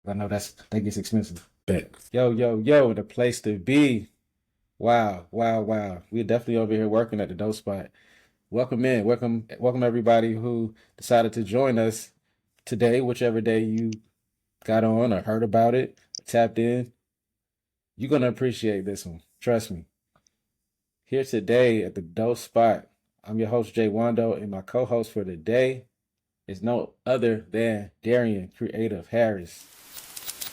I know that gets expensive. Bet. Yo, yo, yo, the place to be. Wow, wow, wow. We're definitely over here working at the dope spot. Welcome in. Welcome everybody who decided to join us today, whichever day you got on or heard about it, tapped in. You're gonna appreciate this one. Trust me. Here today at the dope spot. I'm your host, Jay Wando, and my co-host for the day is no other than Darian Creative Harris,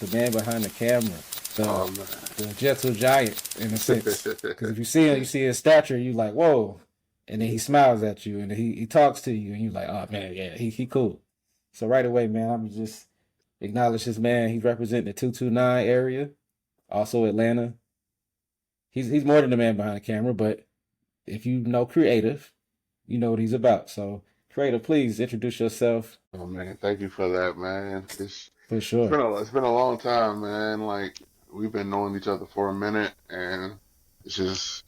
the man behind the camera, the Oh man. the gentle giant in a sense. Because if you see him, you see his stature, you like, whoa. And then he smiles at you and he talks to you and you like, oh man, yeah, he cool. So right away, man, I'm just acknowledge this man. He's representing the 229 area, also Atlanta. He's more than the man behind the camera, but if you know creative, you know what he's about. So creative, please introduce yourself Oh man, thank you for that, man. for It's sure. been a long time, man. Like we've been knowing each other for a minute, and it's just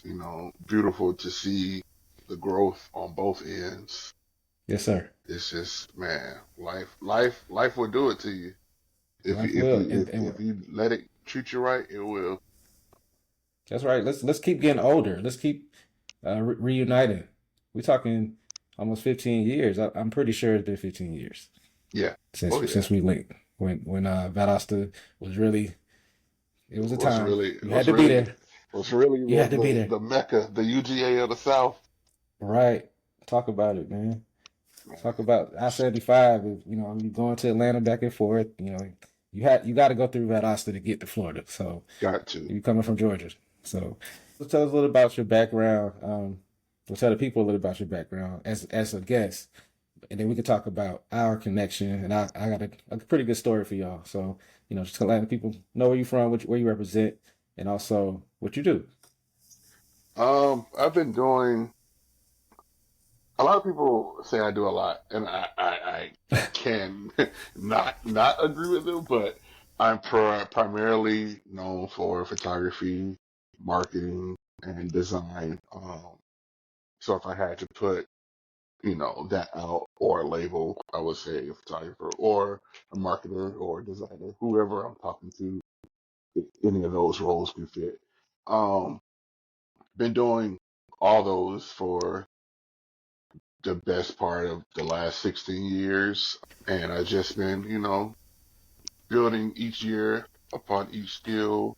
beautiful to see the growth on both ends. Yes, sir. It's just, man, life will do it to you if you Life if will. you And, if you let it treat you right, it will. that's right. Let's keep getting older. Let's keep reuniting. We're talking almost 15 years. I'm pretty sure it's been 15 years Yeah. since Oh yeah. we linked. When Valdosta was really, it was a What's time. really You had what's to be really there. what's really You had to be the there. the Mecca, the UGA of the South. Right. Talk about it, man. Talk Man. about I-75. You going to Atlanta back and forth. You got to go through Valdosta to get to Florida. So Got to. you coming from Georgia. So let's tell us a little about your background. We'll tell the people a little about your background as a guest, and then we can talk about our connection. And I got a pretty good story for y'all. So just to let people know where you're from, where you represent, and also what you do. I've been doing. A lot of people say I do a lot, and I can not agree with them, but I'm primarily known for photography, marketing, and design. So if I had to put, that out or a label, I would say a photographer or a marketer or a designer, whoever I'm talking to, if any of those roles can fit. Um, been doing all those for the best part of the last 16 years. And I've just been, building each year upon each skill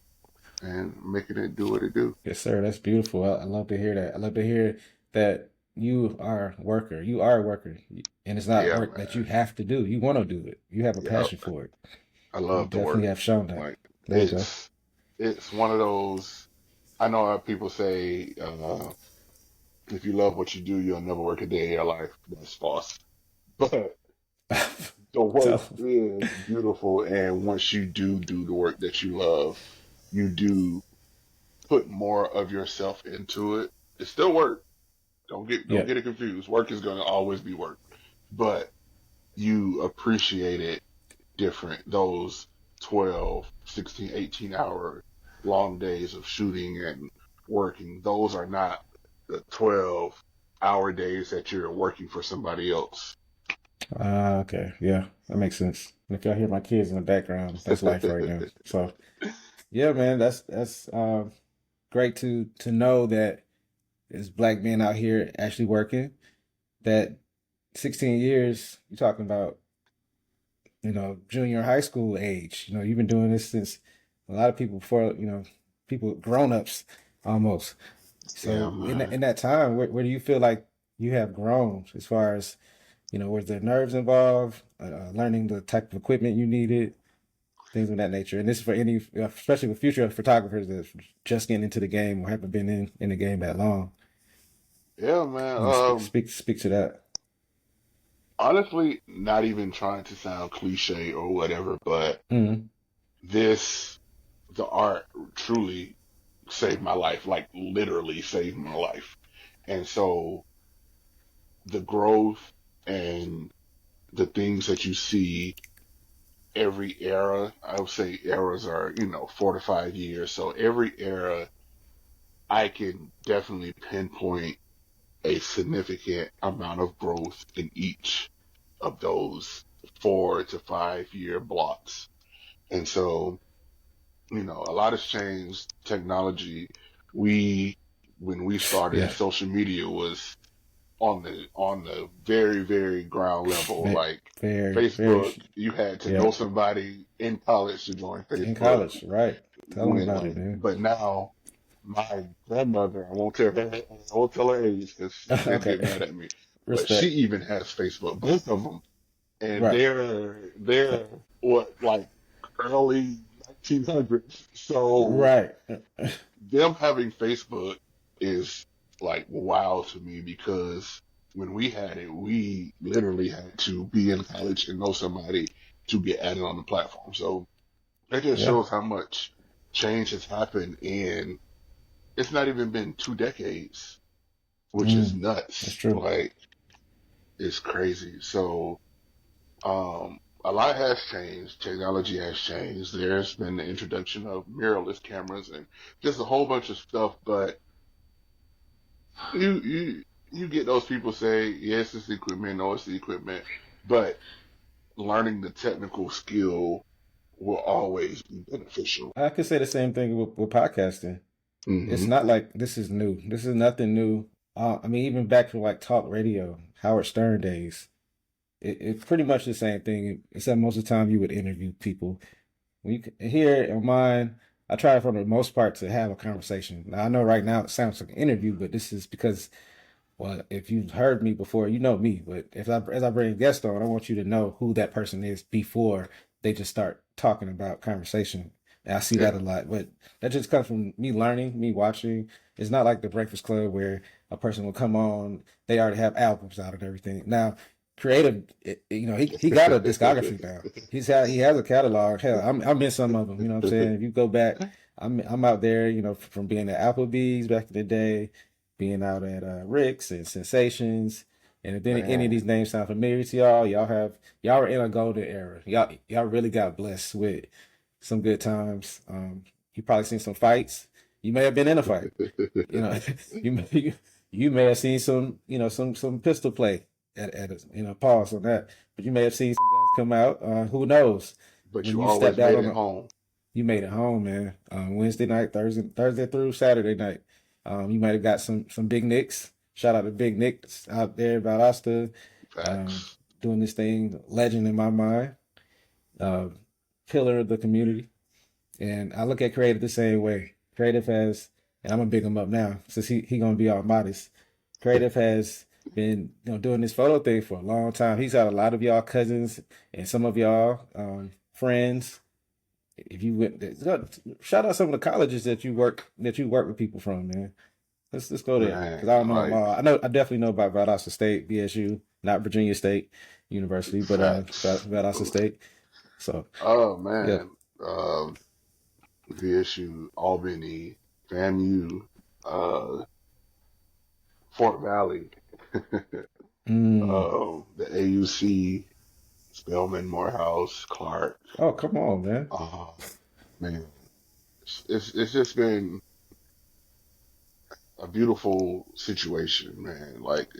and making it do what it do. Yes, sir. That's beautiful. I love to hear that. I love to hear that you are a worker. You are a worker, and it's not Yeah, work that you man. have to do. You want to do it. You have a Yeah, passion for it. I You love the definitely work. have shown that. Like There you go. it's one of those. I know how people say, if you love what you do, you'll never work a day in your life. That's false. But the work So, is beautiful, and once you do the work that you love, you do put more of yourself into it. It's still work. Don't yeah, get it confused. Work is going to always be work, but you appreciate it different. Those 12, 16, 18 hour long days of shooting and working, those are not the 12-hour days that you're working for somebody else. okay, yeah, that makes sense. And if y'all hear my kids in the background, that's life right now. So, yeah, man, that's great to know that there's black men out here actually working. That 16 years, you're talking about junior high school age. You've been doing this since a lot of people before, people grown ups almost. Yeah, So man. in that time, where do you feel like you have grown as far as, was there nerves involved, learning the type of equipment you needed, things of that nature? And this is for any, especially with future photographers that just getting into the game or haven't been in the game that long. Yeah, man. Speak to that. Honestly, not even trying to sound cliche or whatever, but Mm-hmm. this, the art truly saved my life, like literally saved my life. And so the growth and the things that you see every era, I would say eras are, 4 to 5 years. So every era, I can definitely pinpoint a significant amount of growth in each of those 4 to 5 year blocks. And so, a lot has changed. Technology, we when we started, Yeah. social media was on the very, very ground level. Like Very, very, Facebook, you had to yeah. know somebody in college to join In Facebook. college, right? Tell them about it, man. But now my grandmother, I won't tell her age because she'd Okay. get mad at me. But she Respect. even has Facebook, both of them, and Right. they're what, like early 1900s. So Right. them having Facebook is like wow to me because when we had it, we literally had to be in college and know somebody to get added on the platform. So it just Yeah. shows how much change has happened in it's not even been 2 decades, which is That's nuts. true. Like it's crazy. So a lot has changed. Technology has changed. There's been the introduction of mirrorless cameras and just a whole bunch of stuff, but you you get those people say, yes, it's the equipment, no, it's the equipment, but learning the technical skill will always be beneficial. I could say the same thing with podcasting. It's Hmm. not like this is new. This is nothing new. I mean, even back to like talk radio, Howard Stern days, it's pretty much the same thing, except most of the time you would interview people. When here on mine, I try for the most part to have a conversation. Now, I know right now it sounds like an interview, but this is because, well, if you've heard me before, you know me. But if I as I bring a guest on, I want you to know who that person is before they just start talking about conversation. And I see that Yeah, a lot, but that just comes from me learning, me watching. It's not like the Breakfast Club where a person will come on, they already have albums out and everything. Now, creative, he got a discography now. He has a catalog. Hell, I'm in some of them. You know what I'm saying? If you go back, I'm out there. From being at Applebee's back in the day, being out at Rick's and Sensations. And if any of man. these names sound familiar to y'all, y'all are in a golden era. Y'all really got blessed with some good times. You probably seen some fights. You may have been in a fight. You know, you may have seen some pistol play at pause on that. But you may have seen some guns come out. Who knows? But When you you always stepped out made on it the home. You made it home, man. Wednesday night, Thursday through Saturday night. You might have got some big nicks. Shout out to Big Nick out there about Asta, um, Facts. doing this thing, legend in my mind, uh, pillar of the community. And I look at Creative the same way. Creative has, and I'm gonna big him up now since he gonna be all modest. Creative has been doing this photo thing for a long time. He's had a lot of y'all cousins and some of y'all friends. If you went, shout out some of the colleges that you work with people from, man. Let's go there because Man, I don't know them like all. I definitely know about Valdosta State, BSU, not Virginia State University, but facts. Valdosta State. So Oh yeah. man. Um, VSU, Albany, FAMU, uh, Fort Valley, Mm. the AUC, Spelman, Morehouse, Clark. Oh, come on, man. Uh, man, it's just been a beautiful situation, man. Like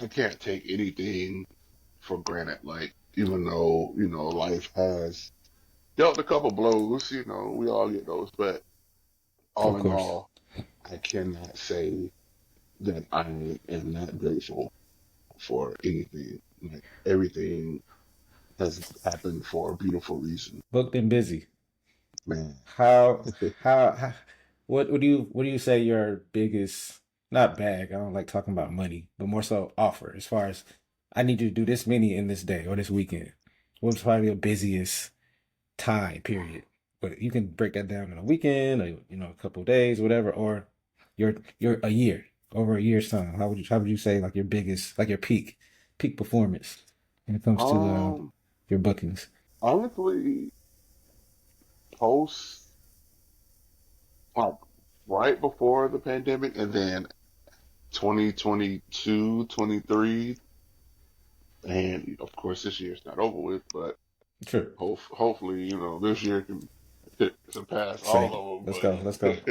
I can't take anything for granted. Like even though life has dealt a couple blows, we all get those, but all Of in course. all, I cannot say that I am not grateful for anything. Like everything has happened for a beautiful reason, Booked and busy. man. How how what do you say your biggest, not bag, I don't like talking about money, but more so offer as far as I need you to do this many in this day or this weekend. What's probably your busiest time period? But you can break that down in a weekend or a couple of days, whatever, or your a year, over a year's time. How would you say like your biggest, like your peak performance when it comes to Um, your bookings? Honestly, post like right before the pandemic, and then 2022, 23, and of course this year's not over with, but Sure. hopefully, this year can surpass Same. all Let's of go. Let's go. them.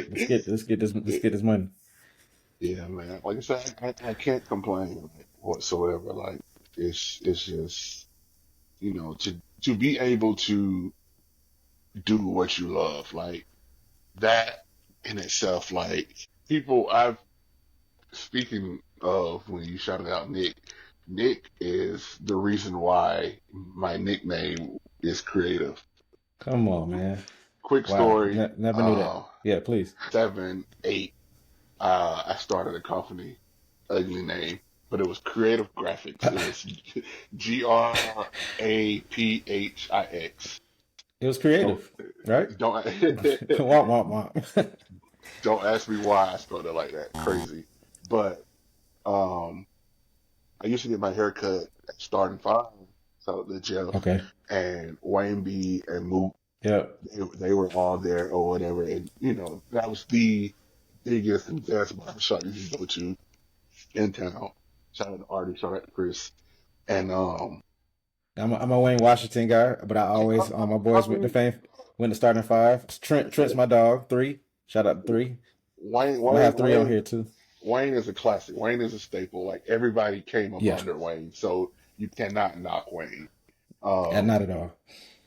Let's get this money. Yeah, man. Like I said, I can't complain like, whatsoever. Like it's just to be able to do what you love, like that in itself, like people I've speaking of when you shouted out Nick is the reason why my nickname is creative. Come on, man. Quick Wow. story, Never knew that. Yeah, please. 7, 8, I started a company, ugly name, but it was Creative Graphics. It was Graphix. It was Don't creative, right? don't Womp womp womp. don't ask me why I spelled it like that. Crazy. But um I used to get my hair cut at Starting Five, so the Jeff Okay. and Wayne B and Mook, Yep. they were all there or whatever, and that was the biggest and best barbershop you could go to in town. Shout out to Artie, shout out to Chris, and I'm a Wayne Washington guy, but I always my I boys with the mean, fame went to starting five. Trent's my dog. Three. Shout out to three. Wayne I'm gonna have Wayne three on Wayne here too. Wayne is a classic. Wayne is a staple. Like everybody came up Yeah. under Wayne, so you cannot knock Wayne. Yeah, Um, not at all.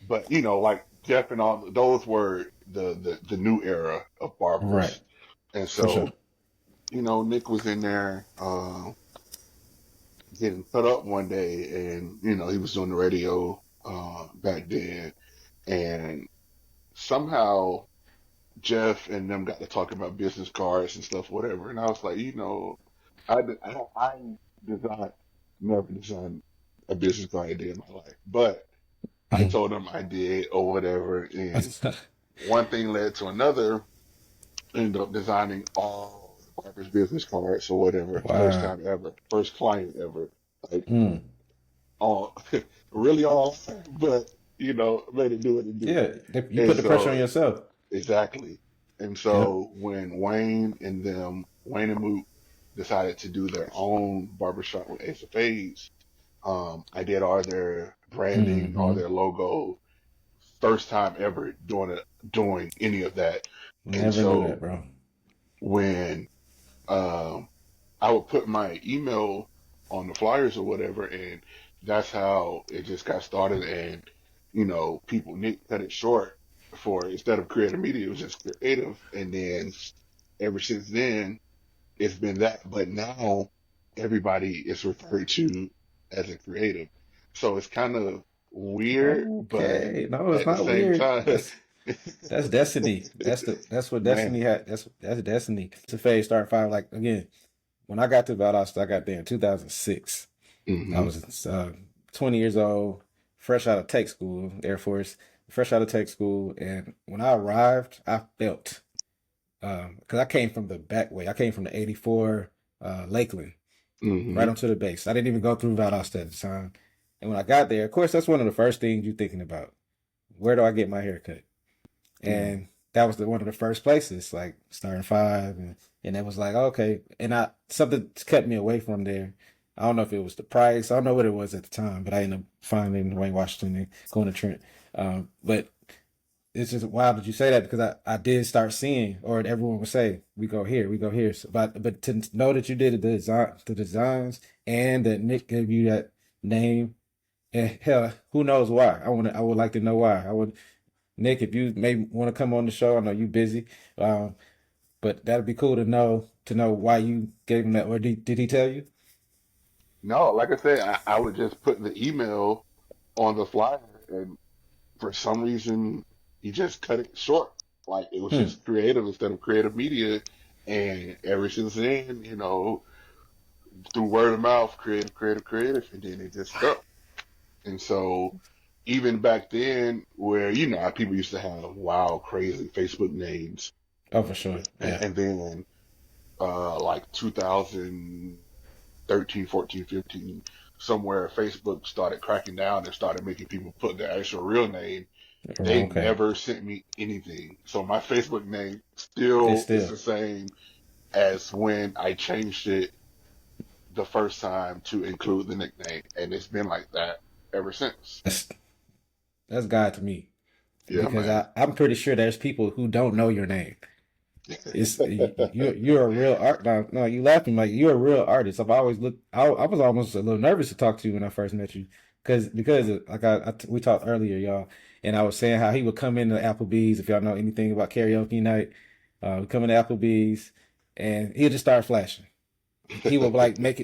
but like Jeff and all those were the new era of Right. barbers, and For sure. so Nick was in there getting cut up one day, and he was doing the radio back then, and somehow Jeff and them got to talking about business cards and stuff, whatever, and I was like, I designed never designed a business card a day in my life, but I told them I did or whatever, and one thing led to another. Ended up designing all the Barber's business cards or whatever. First Wow. time ever, first client ever. Like Mm. all, really all, but made it do what it do. Yeah. You And put the pressure on so yourself. exactly. And Yep. so when Wayne and Moot decided to do their own barbershop with Ace of Spades, I did all their branding, all Mm-hmm. their logo. First time ever doing any of that. And Never knew that, so bro. when um, I would put my email on the flyers or whatever, and that's how it just got started. And people Nick cut it short for instead of creative media, it was just creative. And then ever since then, it's been that. But now everybody is referred to as a creative, so it's kind of weird, but Okay. No, it's at the not same weird. time, That's destiny. That's what man. destiny had. That's destiny. To phase start five. Like again, when I got to Valdosta, I got there in 2006. I Hmm. was 20 years old, fresh out of tech school, Air Force, fresh out of tech school. And when I arrived, I felt, because I came from the back way. I came from the 84 Lakeland, right Hmm. onto the base. I didn't even go through Valdosta at the time. And when I got there, of course, that's one of the first things you're thinking about. Where do I get my hair cut? Hmm. And that was one of the first places, like starting five, and it was like okay, and I something cut me away from there. I don't know if it was the price. I don't know what it was at the time, but I ended up finding Wayne Washington and going to Trent. But it's just wild that you say that because I did start seeing, or everyone would say, we go here, we go here. So, but to know that you did the designs, and that Nick gave you that name, and hell, who knows why? I would like to know why. I would Nick, if you may want to come on the show, I know you're busy, um, but that'd be cool to know why you gave him that. Or did he tell you? No, like I said, I would just put the email on the flyer, and for some reason, he just cut it short. Like it was Hmm. just creative instead of creative media. And ever since then, through word of mouth, creative, creative, creative, and then it just stuck. And so, even back then, where how people used to have wild, crazy Facebook names, Oh, for sure. and, Yeah. and then like 2013, 14, 15, somewhere Facebook started cracking down and started making people put their actual real name. Oh, They okay. never sent me anything. So my Facebook name It's still is still the same as when I changed it the first time to include the nickname. And it's been like that ever since. that's that's God to me Yeah, because man. I'm pretty sure there's people who don't know your name. It's you're a real art. No, you laughing like you're a real artist. I've always looked. I was almost a little nervous to talk to you when I first met you because like we talked earlier, y'all, and I was saying how he would come into Applebee's. If y'all know anything about karaoke night, come into Applebee's, and he'll just start flashing. He would like make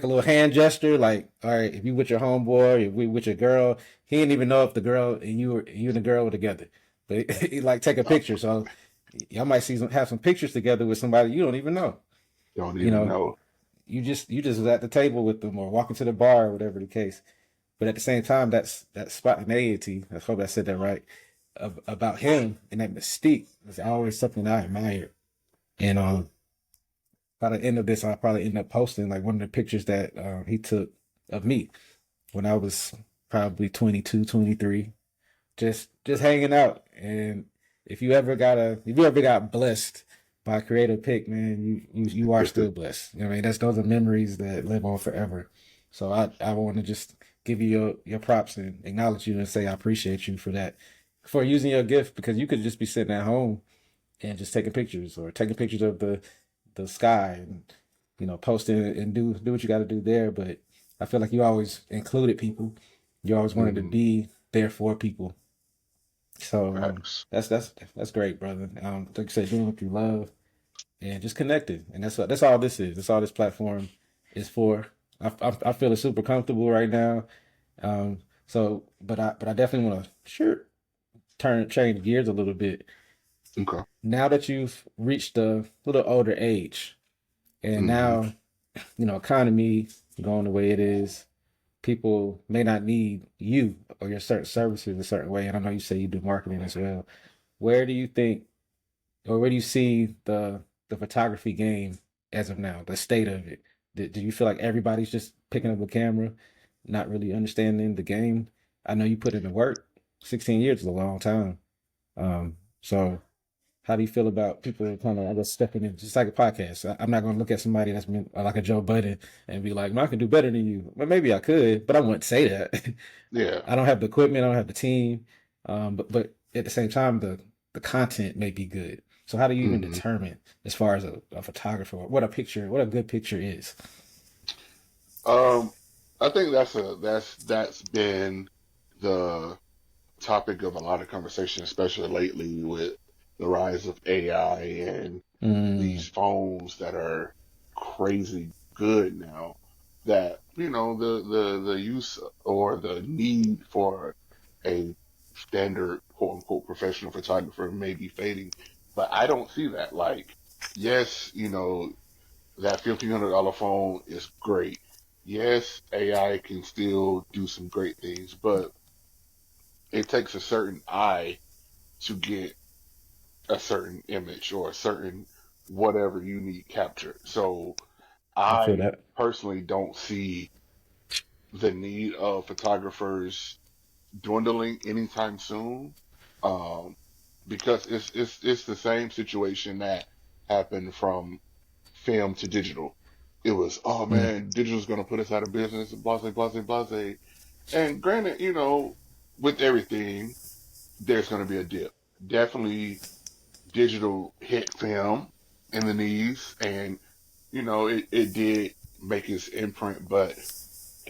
a little hand gesture, like, all right, if you with your homeboy, if we with your girl, he didn't even know if the girl and you and the girl were together, but he like take a Oh, picture. So y'all might have some pictures together with somebody you don't even know. don't You even know, know. you just was at the table with them or walking to the bar or whatever the case. But at the same time, that's that spontaneity. I hope I said that right about him and that mystique is always something I admire. And by the end of this, I'll probably end up posting like one of the pictures that he took of me when I was probably 22, 23, just hanging out. And if you ever got blessed by a creative pick, man, you are still blessed. You know what I mean? Those are memories that live on forever. So I want to just give you your props and acknowledge you and say I appreciate you for that, for using your gift, because you could just be sitting at home and just taking pictures or taking pictures of the sky and posting and do what you got to do there. But I feel like you always included people. You always wanted to Hmm. be there for people. So Facts. that's great, brother. Like I said, doing what you love and just connected, and that's all this is. That's all this platform is for. I feel it's super comfortable right now. But I definitely want to change gears a little bit. Okay. Now that you've reached a little older age, and Hmm. now economy going the way it is, people may not need you or your certain services a certain way. And I know you say you do marketing as well. Where do you think, or where do you see the photography game as of now, the state of it? Do you feel like everybody's just picking up a camera, not really understanding the game? I know you put in the work. 16 years is a long time. So how do you feel about people kind of, I guess, stepping in, just like a podcast? I'm not going to look at somebody that's been like a Joe Budden and be like, "Man, I can do better than you." Well, maybe I could, but I wouldn't say that. Yeah. I don't have the equipment, I don't have the team, but at the same time, the content may be good. So how do you even Hmm. determine, as far as a photographer, what a good picture is? Um, I think that's been the topic of a lot of conversation, especially lately with the rise of AI and these Mm, phones that are crazy good now. That the use or the need for a standard quote unquote professional photographer may be fading, but I don't see that. Like, yes, that $1,500 phone is great. Yes, AI can still do some great things, but it takes a certain eye to get a certain image or a certain whatever you need captured. So I feel I that. personally don't see the need of photographers dwindling anytime soon, um, because it's the same situation that happened from film to digital. It was, oh Mm, man, digital's going to put us out of business, blase, blase, blase. And granted, with everything, there's going to be a dip. Definitely digital hit film in the knees, and it did make its imprint. But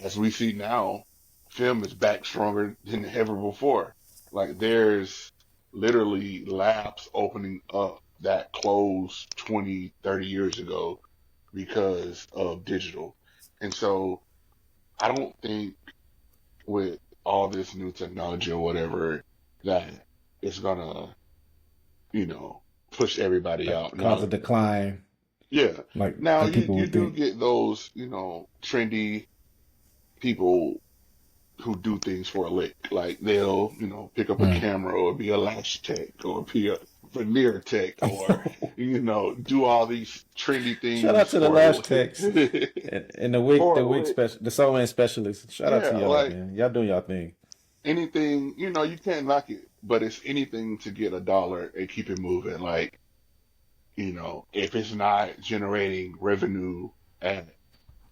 as we see now, film is back stronger than ever before. Like, there's literally labs opening up that closed 20, 30 years ago because of digital. And so I don't think with all this new technology or whatever that it's gonna, you know, push everybody like out. cause Now, a decline, yeah. like Now like people you would do think. get those, trendy people who do things for a lick. Like, they'll, pick up a Mm. camera or be a lash tech or be a veneer tech or, do all these trendy Shout out things to the for a lash lick. techs and For the a wig lick. special, the sewing specialists. Shout out to Yeah, y'all, like man. Y'all doing y'all thing. anything, you can't knock it, but it's anything to get a dollar and keep it moving. Like, if it's not generating revenue at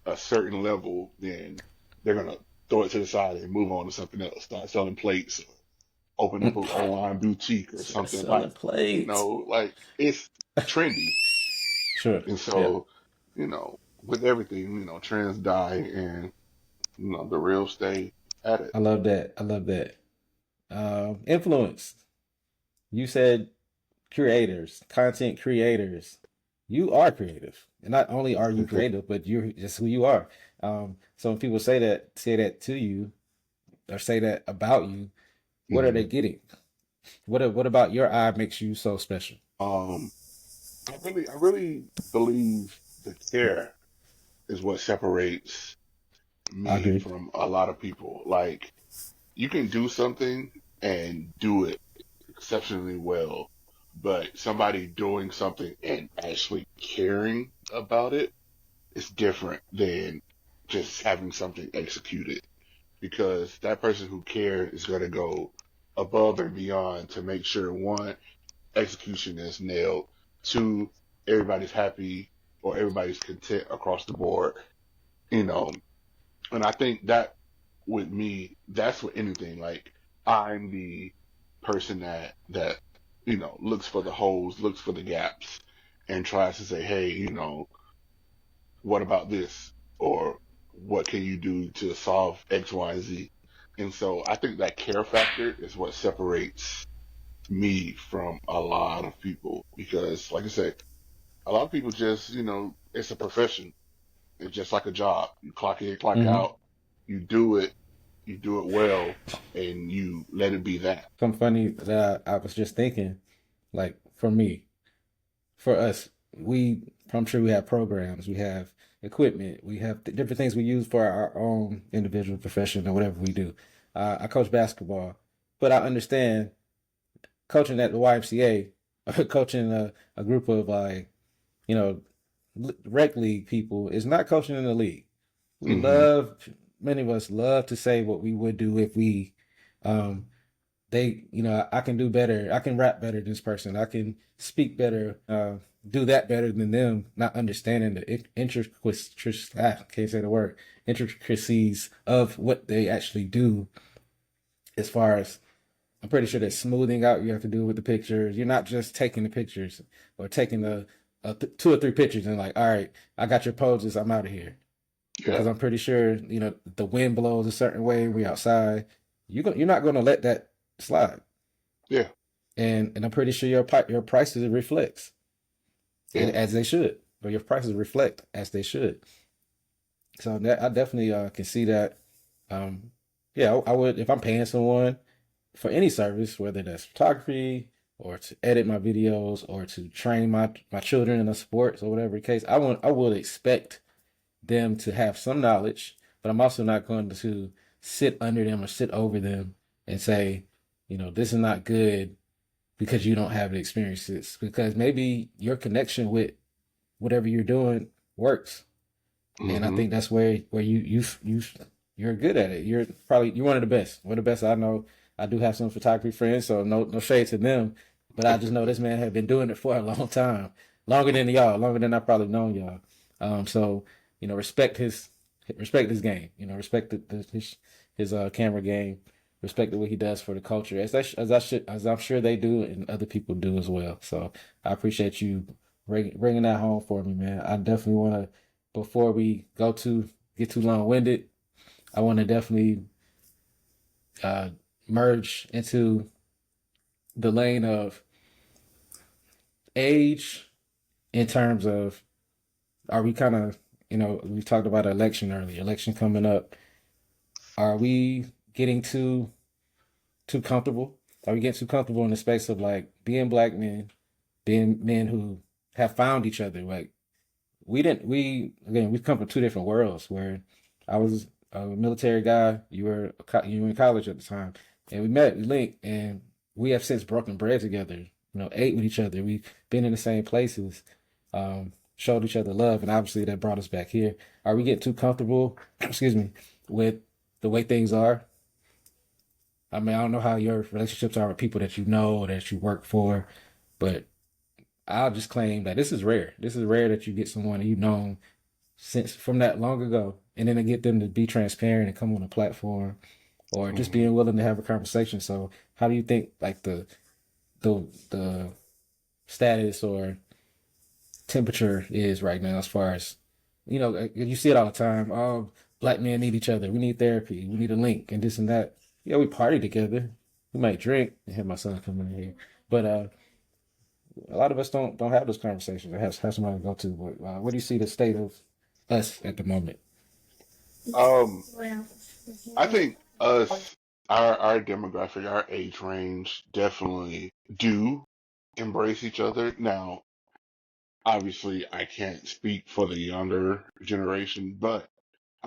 a certain level, then they're gonna throw it to the side and move on to something else. Start selling plates, or open up an online boutique or something like, Selling plates. like it's trendy. Sure. And Yeah. so, with everything, trends die, and the real estate at it. I love that. I love that. Influence. You said creators, content creators. You are creative. And not only are you creative, but you're just who you are. So when people say that to you, or say that about you, what are they Mhm. getting? What about your eye makes you so special? Um, I really believe the care is what separates I me agree. from a lot of people. Like, you can do something and do it exceptionally well, but somebody doing something and actually caring about it is different than just having something executed. Because that person who cares is going to go above and beyond to make sure one, execution is nailed, two, everybody's happy or everybody's content across the board, you know. And I think that with me, that's with anything. Like, I'm the person that looks for the holes, looks for the gaps, and tries to say, hey, what about this? Or what can you do to solve X, Y, and Z? And so I think that care factor is what separates me from a lot of people because, like I said, a lot of people just, it's a profession. It's just like a job. You clock in, clock Mm-hmm. out, you do it well, and you let it be that. Something funny that I was just thinking, like for me, for us, I'm sure we have programs, we have equipment, we have different things we use for our own individual profession or whatever we do. I coach basketball, but I understand coaching at the YMCA or coaching a group of like, you know, rec league people is not coaching in the league. We Hmm. love, many of us love to say what we would do if we, um, I can do better. I can rap better than this person. I can speak better, do that better than them, not understanding the intricacies, can't say the word, intricacies of what they actually do as far as I'm pretty sure that smoothing out you have to do with the pictures. You're not just taking the pictures or taking two or three pictures and like, all right, I got your poses. I'm out of here Yeah, because I'm pretty sure the wind blows a certain way. We outside. You're not going to let that slide, yeah, and I'm pretty sure your prices reflects yeah. as they should, or your prices reflect as they should. So that I definitely can see that. Um, yeah, I would if I'm paying someone for any service, whether that's photography or to edit my videos or to train my children in the sports or whatever the case. I would expect them to have some knowledge, but I'm also not going to sit under them or sit over them and say, this is not good because you don't have the experiences. Because maybe your connection with whatever you're doing works, and I Hmm. think that's where you're good at it. You're one of the best. One of the best I know. I do have some photography friends, so no shade to them, but I just know this man had been doing it for a long time, longer than y'all, longer than I probably known y'all. So respect his game. Respect his camera game. Respect the way he does for the culture, as I'm sure they do, and other people do as well. So I appreciate you bringing that home for me, man. I definitely want to before we get too long winded, I want to definitely uh, merge into the lane of age in terms of are we kind of we talked about election earlier, election coming up. Are we getting too comfortable? Are we getting too comfortable in the space of like being black men, being men who have found each other? Like we've come from two different worlds where I was a military guy, you were in college at the time, and we linked, and we have since broken bread together, ate with each other, we've been in the same places, showed each other love, and obviously that brought us back here. Are we getting too comfortable, excuse me, with the way things are? I mean, I don't know how your relationships are with people that you know or that you work for, but I'll just claim that this is rare. This is rare that you get someone that you've known since from that long ago, and then to get them to be transparent and come on a platform, or just Hmm. being willing to have a conversation. So, how do you think like the status or temperature is right now as far as you see it all the time? Oh, black men need each other. We need therapy. We need a link and this and that. Yeah, we party together. We might drink and have my son come in here, but a lot of us don't have those conversations. I have somebody to go to. But what do you see the state of us at the moment? Um, I think our demographic, our age range, definitely do embrace each other. Now, obviously, I can't speak for the younger generation, but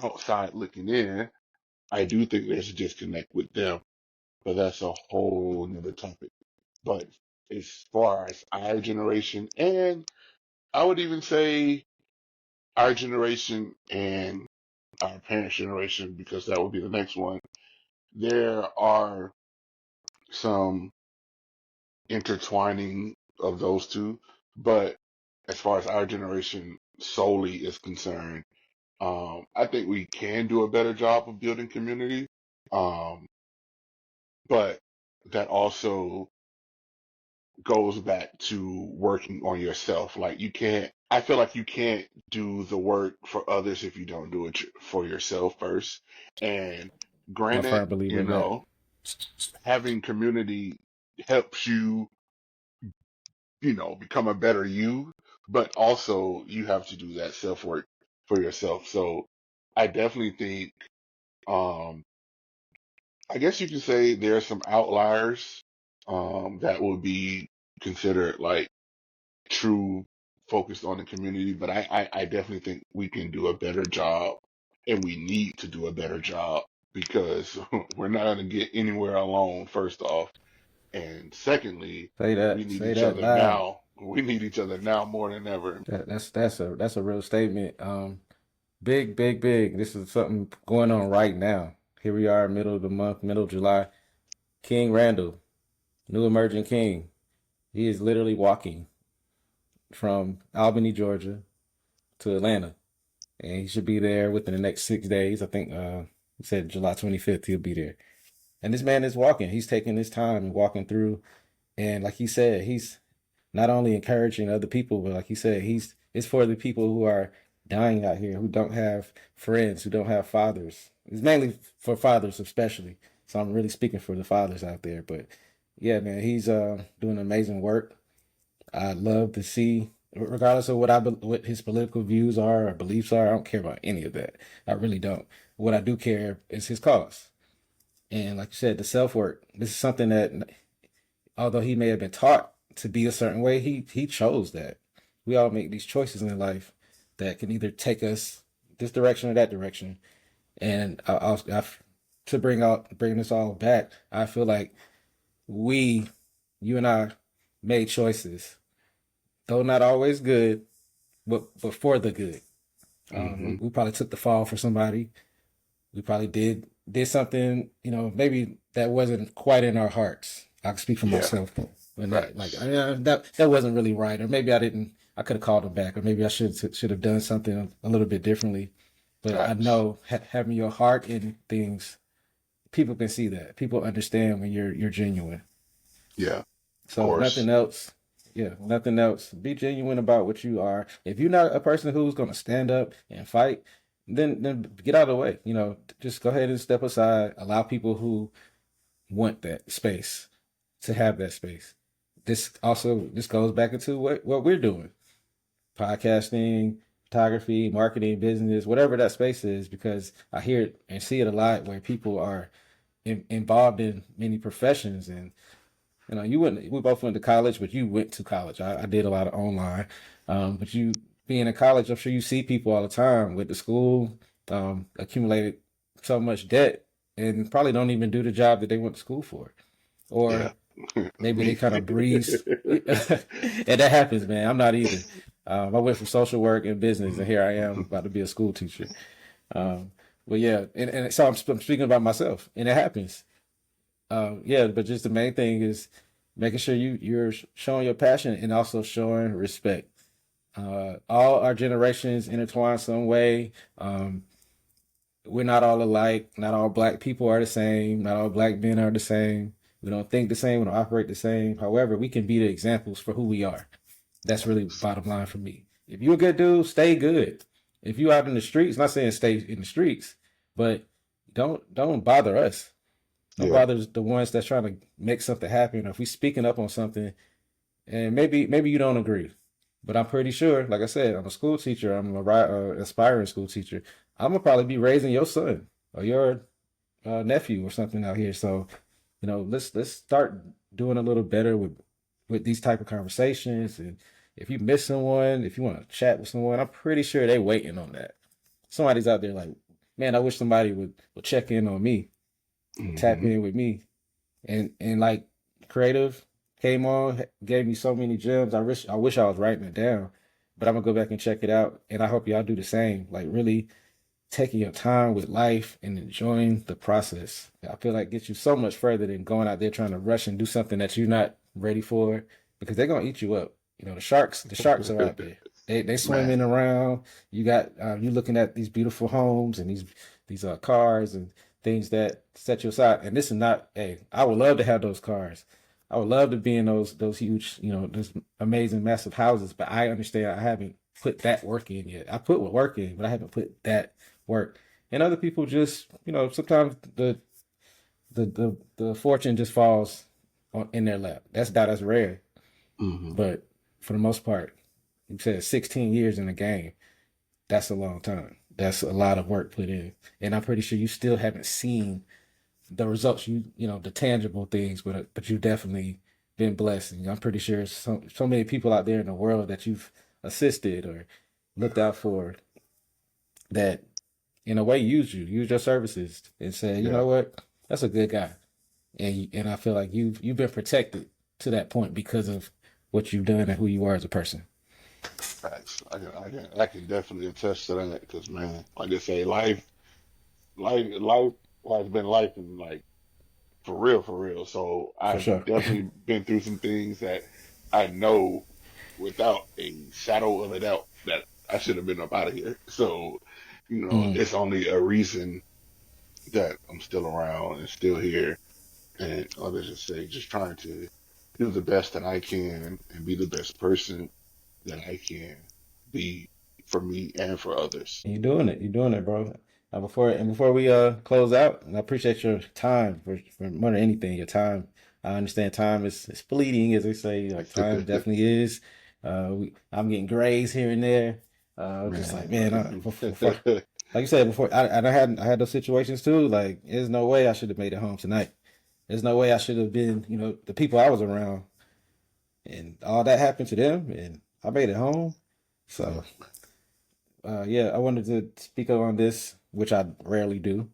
outside looking in, I do think there's a disconnect with them. But that's a whole nother topic. But as far as our generation, and I would even say our generation and our parents' generation, because that would be the next one, there are some intertwining of those two. But as far as our generation solely is concerned, I think we can do a better job of building community. Um, but that also goes back to working on yourself. Like you can't, I feel like you can't do the work for others if you don't do it for yourself first. And I'm a granted, firm believer you in that. know, having community helps you, become a better you, but also you have to do that self work for yourself. So I definitely think, um, I guess you could say there are some outliers, that would be considered like true focused on the community, but I definitely think we can do a better job and we need to do a better job because we're not going to get anywhere alone, first off. And secondly, Say we that. need Say each that other loud. now. We need each other now more than ever. That's a real statement. Big, big, big. This is something going on right now. Here we are, middle of the month, middle of July. King Randall, new emerging king. He is literally walking from Albany, Georgia, to Atlanta, and he should be there within the next 6 days. I think he said July 25th he'll be there. And this man is walking. He's taking his time and walking through. And like he said, he's not only encouraging other people, but like he said, he's it's for the people who are dying out here, who don't have friends, who don't have fathers. It's mainly for fathers, especially. So I'm really speaking for the fathers out there. But yeah, man, he's doing amazing work. I love to see, regardless of what his political views are or beliefs are. I don't care about any of that. I really don't. What I do care is his cause. And like you said, the self work. This is something that, although he may have been taught to be a certain way, he chose that. We all make these choices in life that can either take us this direction or that direction. And to bring this all back, I feel like we, you and I, made choices, though not always good, but for the good. Hmm. We probably took the fall for somebody. We probably did something, maybe that wasn't quite in our hearts. I can speak for Yeah, myself, when that like facts. that wasn't really right, or maybe I didn't. I could have called him back, or maybe I should have done something a little bit differently. But I Facts. know having your heart in things, people can see that. People understand when you're genuine. Yeah, of So course. nothing else. Yeah, nothing else. Be genuine about what you are. If you're not a person who's going to stand up and fight, then get out of the way. Just go ahead and step aside. Allow people who want that space to have that space. This goes back into what we're doing: podcasting, photography, marketing, business, whatever that space is. Because I hear it and see it a lot where people are involved in many professions, and you wouldn't. We both went to college, but you went to college. I did a lot of online, but you being in college, I'm sure you see people all the time with the school, accumulated so much debt, and probably don't even do the job that they went to school for, Yeah. or maybe they Me. kind of breeze, and that happens, man. I'm not either. I went from social work and business, and here I am about to be a school teacher. Um, but yeah, and so I'm speaking about myself, and it happens. Yeah, but just the main thing is making sure you're showing your passion and also showing respect. All our generations intertwine some way. We're not all alike. Not all black people are the same. Not all black men are the same. We don't think the same. We don't operate the same. However, we can be the examples for who we are. That's really bottom line for me. If you're a good dude, stay good. If you out in the streets, not saying stay in the streets, but don't bother us. Don't Yeah. bother the ones that's trying to make something happen. Or if we speaking up on something, and maybe you don't agree, but I'm pretty sure, like I said, I'm a school teacher. I'm a aspiring school teacher. I'm gonna probably be raising your son or your nephew or something out here. So, let's start doing a little better with these type of conversations. And if you miss someone, if you want to chat with someone, I'm pretty sure they waiting on that. Somebody's out there like, man, I wish somebody would check in on me, tap Hmm. in with me, and like creative came on, gave me so many gems. I wish I was writing it down, but I'm gonna go back and check it out, and I hope y'all do the same. Like really taking your time with life and enjoying the process. I feel like gets you so much further than going out there trying to rush and do something that you're not ready for because they're gonna eat you up. The sharks are out there. They swimming Man. around. You got you looking at these beautiful homes and these cars and things that set you aside. And this is not. Hey, I would love to have those cars. I would love to be in those huge, those amazing, massive houses. But I understand I haven't put that work in yet. I put work in, but I haven't put that work. And other people just, sometimes the fortune just falls in their lap. That's rare, Hmm. but for the most part, you said 16 years in the game. That's a long time. That's a lot of work put in, and I'm pretty sure you still haven't seen the results. The tangible things, but you definitely been blessed. And I'm pretty sure so many people out there in the world that you've assisted or looked out for that in a way use your services and say, you Yeah. know what, that's a good guy, and I feel like you've been protected to that point because of what you've done and who you are as a person. Facts. I can definitely attest to that because, man, like I say, life, life's been life and like for real. So For I've sure. definitely been through some things that I know without a shadow of a doubt that I should have been up out of here. So, Mm. it's only a reason that I'm still around and still here. And like I just say, just trying to do the best that I can and be the best person that I can be for me and for others. You're doing it, bro. Before we close out, and I appreciate your time for more than anything, your time. I understand time is fleeting, as they say. Like time definitely is. I'm getting grays here and there. Just like Man, man, before like you said before, I had those situations too. Like, there's no way I should have made it home tonight. There's no way I should have been, the people I was around, and all that happened to them, and I made it home. yeah, So, yeah, I wanted to speak on this, which I rarely do.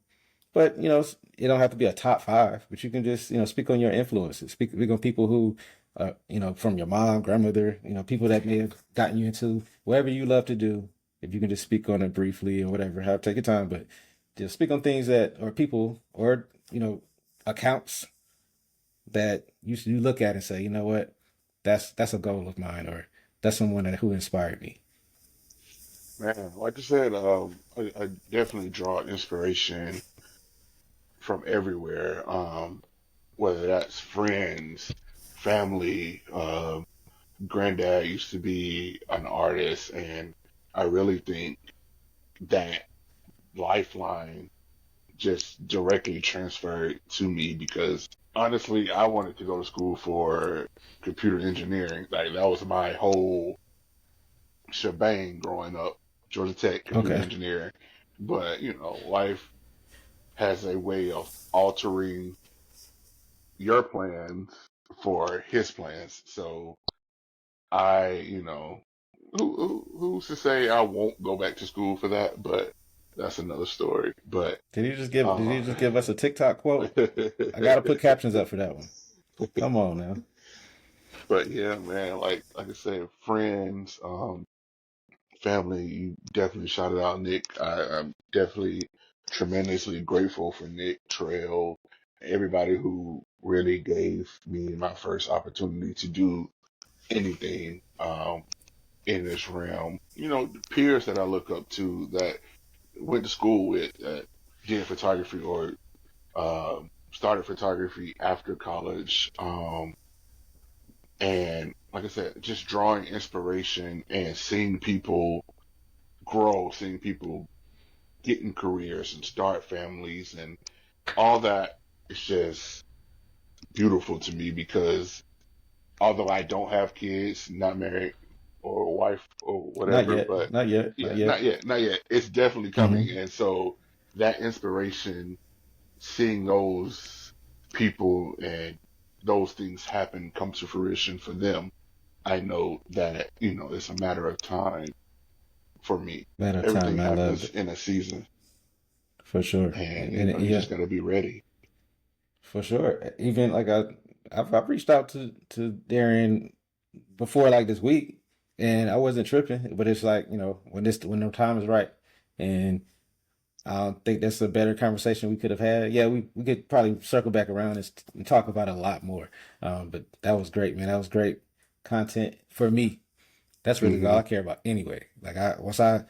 But it don't have to be a top five. But you can just speak on your influences. Speak on people who, from your mom, grandmother, people that may have gotten you into whatever you love to do. If you can just speak on it briefly or whatever, have take your time. But just speak on things that or people or accounts that you look at and say, you know what, that's a goal of mine, or that's someone who inspired me. man, like I said, I definitely draw inspiration from everywhere. Whether that's friends, family. Granddad used to be an artist, and I really think that lifeline just directly transferred to me because honestly, I wanted to go to school for computer engineering. Like that was my whole shebang growing up. Georgia Tech computer Okay. engineering. But, life has a way of altering your plans for his plans. So who's to say I won't go back to school for that? But that's another story. But Did you uh, just give us a TikTok quote? I gotta put captions up for that one. Come on now. but yeah, man, like I said, friends, family, you definitely shouted out Nick. I'm definitely tremendously grateful for Nick, Trail, everybody who really gave me my first opportunity to do anything in this realm. The peers that I look up to that went to school with that did photography or started photography after college. And like I said, just drawing inspiration and seeing people grow, seeing people get in careers and start families and all that is just beautiful to me because although I don't have kids, not married or a wife or Not whatever, yet, but not yet, not yeah, yet. not yet. It's definitely coming. Hmm. And so that inspiration, seeing those people and those things happen, come to fruition for them, I know that, it's a matter of time for me. Matter of time, Everything man. I loved happens it in a season for sure, and, and you yeah, just got to be ready. for sure. Even like I've reached out to Darian before like this week, and I wasn't tripping, but it's like when the time is right, and I think that's a better conversation we could have had. Yeah, we could probably circle back around and talk about it a lot more. But that was great, man. That was great content for me. That's really all Hmm. I care about anyway. Like once I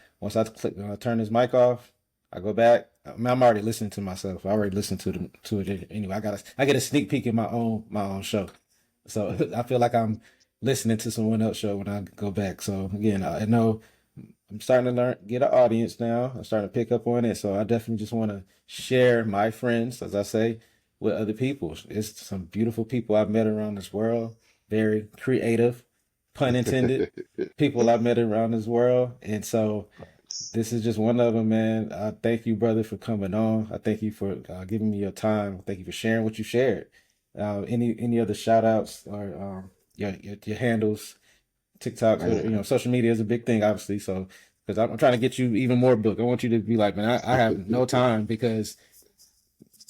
click turn this mic off, I go back. I mean, I'm already listening to myself. I already listened to it anyway. I get a sneak peek in my own show, so I feel like I'm listening to someone else's show when I go back. So again, I know I'm starting to get an audience now. I'm starting to pick up on it. So I definitely just want to share my friends, as I say, with other people. It's some beautiful people I've met around this world. Very creative, pun intended, people I've met around this world. And so this is just one of them, man. I thank you, brother, for coming on. I thank you for giving me your time. Thank you for sharing what you shared. Any other shout outs or your handles? TikTok, Twitter, Man, social media is a big thing, obviously. So, because I'm trying to get you even more book. I want you to be like, man, I have no time because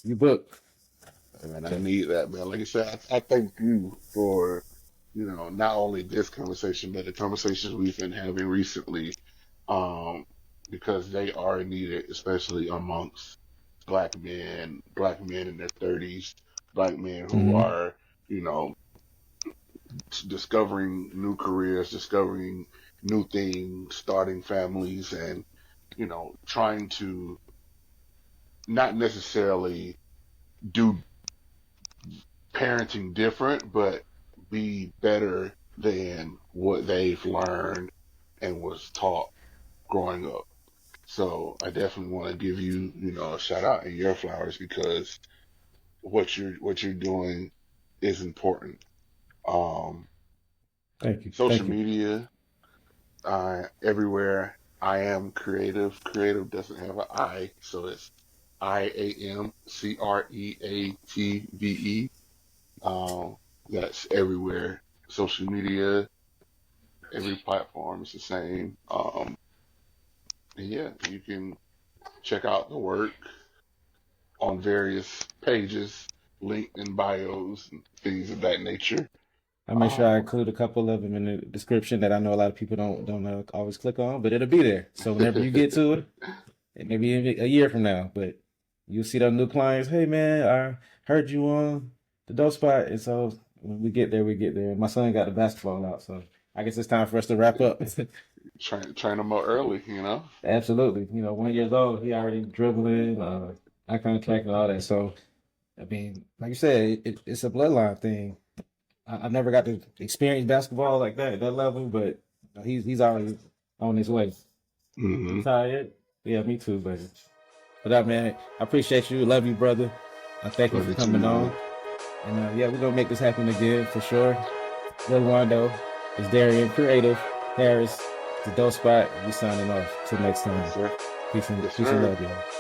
you book. man, I need that, man. Like I said, I thank you for, not only this conversation, but the conversations we've been having recently, um, because they are needed, especially amongst black men in their 30s, black men who Mm-hmm. are, you know, discovering new careers, discovering new things, starting families, and, trying to not necessarily do parenting different, but be better than what they've learned and was taught growing up. So I definitely want to give you, a shout out and your flowers because what you're doing is important. Um, Thank you. Social Thank you. media, everywhere. I am creative. Creative doesn't have an I, so it's IAMCREATVE. Um, that's everywhere. Social media, every platform is the same. And yeah, you can check out the work on various pages, linked in bios and things of that nature. I make sure I Um, include a couple of them in the description that I know a lot of people don't always click on, but it'll be there. So whenever you get to it, maybe a year from now, but you'll see those new clients. Hey man, I heard you on the dope spot, and so when we get there, we get there. My son got the basketball out, so I guess it's time for us to wrap up. train them up early. Absolutely. 1 year old, he already dribbling, eye contact, and all that. So, I mean, like you said, it's a bloodline thing. I never got to experience basketball like that at that level, but he's already on his way. You Hmm. tired? Yeah, me too, baby. But that man, I appreciate you. Love you, brother. I thank you Love for you too, coming on. man. And yeah, we're gonna make this happen again for sure. Lil Rondo, it's Darian Creative, Harris, the Dope Spot. We signing off. Till next Yes, time. sir. Peace and Yes, peace and sir. love, y'all.